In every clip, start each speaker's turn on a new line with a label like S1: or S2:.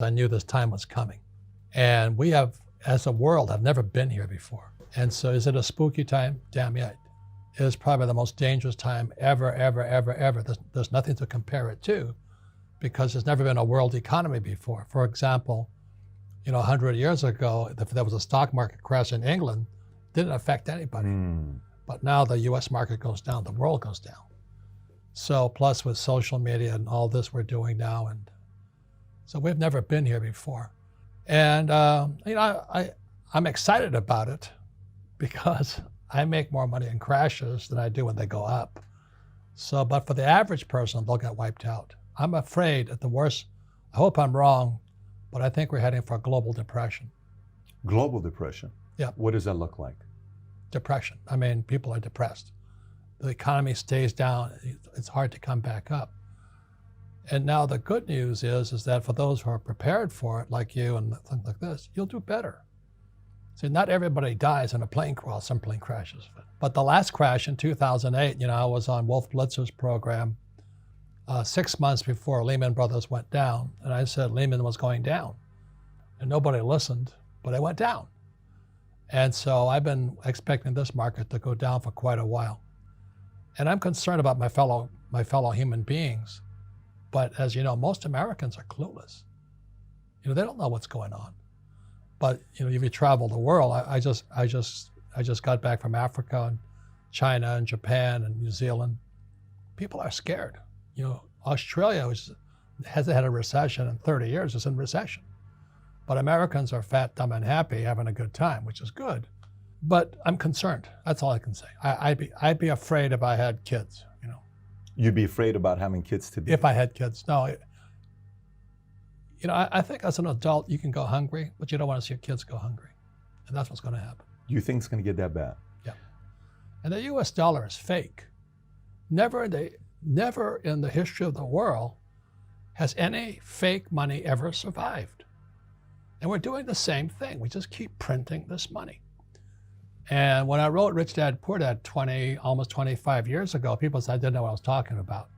S1: I knew this time was coming. And we have, as a world, have never been here before. And so is it a spooky time? Damn right. It is probably the most dangerous time ever, ever, ever, ever. There's nothing to compare it to because there's never been a world economy before. For example, 100 years ago, if there was a stock market crash in England, it didn't affect anybody. But now the US market goes down, the world goes down. So plus with social media and all this we're doing now, and so we've never been here before. And I'm excited about it because I make more money in crashes than I do when they go up. So, but for the average person, they'll get wiped out. I'm afraid at the worst, I hope I'm wrong, but I think we're heading for a global depression.
S2: Global depression?
S1: Yeah.
S2: What does that look like?
S1: Depression. I mean, people are depressed. The economy stays down. It's hard to come back up. And now the good news is that for those who are prepared for it, like you and things like this, you'll do better. See, not everybody dies in a plane crash. Some plane crashes. But the last crash in 2008, I was on Wolf Blitzer's program 6 months before Lehman Brothers went down. And I said Lehman was going down. And nobody listened, but it went down. And so I've been expecting this market to go down for quite a while. And I'm concerned about my fellow human beings. But as you know, most Americans are clueless. They don't know what's going on. But if you travel the world, I just got back from Africa and China and Japan and New Zealand. People are scared. Australia, which hasn't had a recession in 30 years, is in recession. But Americans are fat, dumb, and happy, having a good time, which is good. But I'm concerned. That's all I can say. I'd be afraid if I had kids.
S2: You'd be afraid about having kids today?
S1: If I had kids, no. I think as an adult, you can go hungry, but you don't want to see your kids go hungry. And that's what's going to happen.
S2: You think it's going to get that bad?
S1: Yeah. And the US dollar is fake. Never in the history of the world has any fake money ever survived. And we're doing the same thing. We just keep printing this money. And when I wrote Rich Dad, Poor Dad almost 25 years ago, people said I didn't know what I was talking about.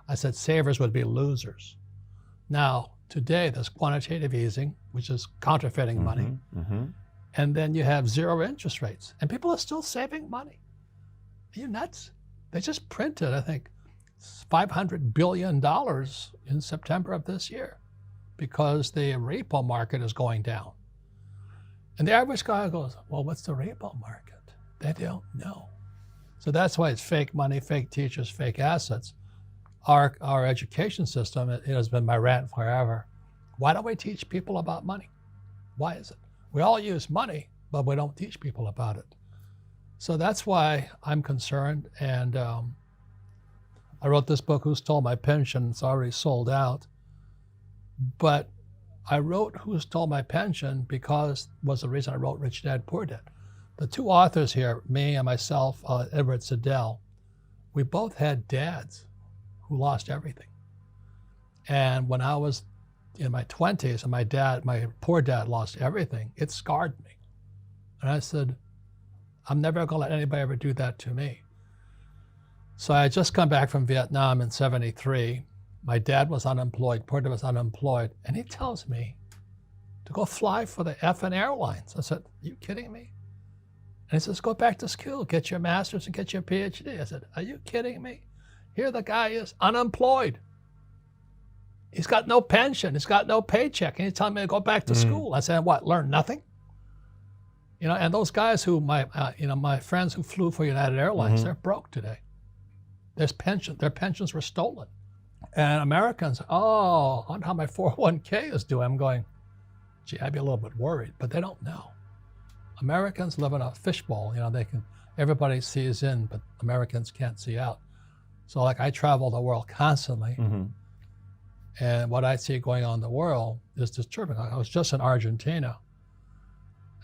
S1: I said savers would be losers. Now, today, there's quantitative easing, which is counterfeiting money. And then you have zero interest rates. And people are still saving money. Are you nuts? They just printed, I think, $500 billion in September of this year because the repo market is going down. And the average guy goes, well, what's the repo market? They don't know. So that's why it's fake money, fake teachers, fake assets. Our education system, it has been my rant forever. Why don't we teach people about money? Why is it? We all use money, but we don't teach people about it. So that's why I'm concerned. And I wrote this book, Who Stole My Pension? It's already sold out. But I wrote Who Stole My Pension because was the reason I wrote Rich Dad, Poor Dad. The two authors here, me and myself, Edward Siddell, we both had dads who lost everything. And when I was in my 20s and my poor dad lost everything, it scarred me. And I said, I'm never gonna let anybody ever do that to me. So I had just come back from Vietnam in '73. My dad was unemployed, poor dad was unemployed, and he tells me to go fly for the effing airlines. I said, are you kidding me? And he says, go back to school, get your master's and get your PhD. I said, are you kidding me? Here the guy is unemployed. He's got no pension, he's got no paycheck, and he's telling me to go back to school. I said, what, learn nothing? And those guys who, my friends who flew for United Airlines, they're broke today. Their pensions were stolen. And Americans, I wonder how my 401k is doing. I'm going, gee, I'd be a little bit worried, but they don't know. Americans live in a fishbowl. Everybody sees in, but Americans can't see out. So like I travel the world constantly, and what I see going on in the world is disturbing. I was just in Argentina,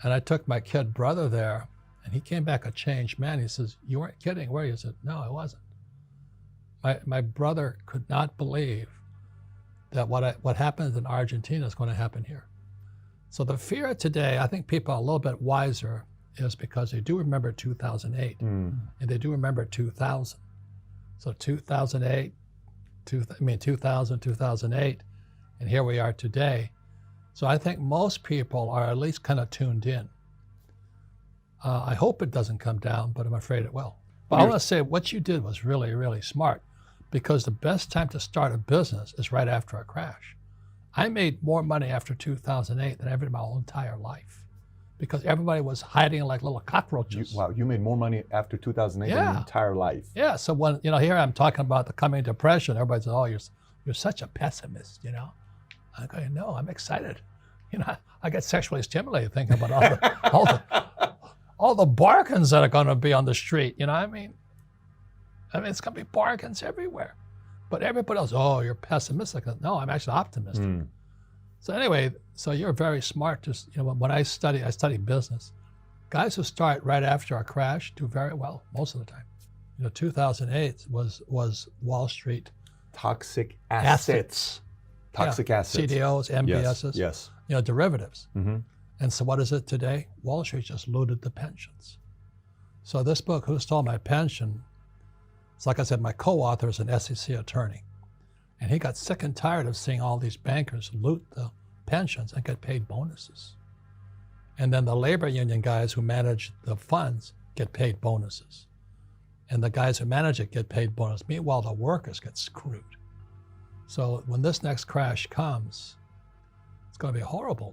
S1: and I took my kid brother there, and he came back a changed man. He says, you weren't kidding, were you? I said, no, I wasn't. My brother could not believe that what happens in Argentina is going to happen here. So the fear today, I think people are a little bit wiser, is because they do remember 2008, and they do remember 2000. So 2000, 2008, And here we are today. So I think most people are at least kind of tuned in. I hope it doesn't come down, but I'm afraid it will. But I want to say what you did was really, really smart, because the best time to start a business is right after a crash. I made more money after 2008 than ever in my whole entire life, because everybody was hiding like little cockroaches.
S2: Wow, you made more money after 2008 than your entire life.
S1: Yeah, so when, here I'm talking about the coming depression, everybody says, oh, you're such a pessimist, I go, no, I'm excited. I get sexually stimulated thinking about all the bargains that are going to be on the street. I mean, it's going to be bargains everywhere. But everybody else, oh, you're pessimistic. No, I'm actually optimistic. So anyway, so you're very smart. Just when I study business. Guys who start right after a crash do very well most of the time. 2008 was Wall Street.
S2: Toxic assets. Toxic assets.
S1: CDOs, MBSs.
S2: Yes.
S1: Derivatives. And so what is it today? Wall Street just looted the pensions. So this book, Who Stole My Pension? It's like I said, my co-author is an SEC attorney. And he got sick and tired of seeing all these bankers loot the pensions and get paid bonuses. And then the labor union guys who manage the funds get paid bonuses. And the guys who manage it get paid bonus. Meanwhile, the workers get screwed. So when this next crash comes, it's going to be horrible.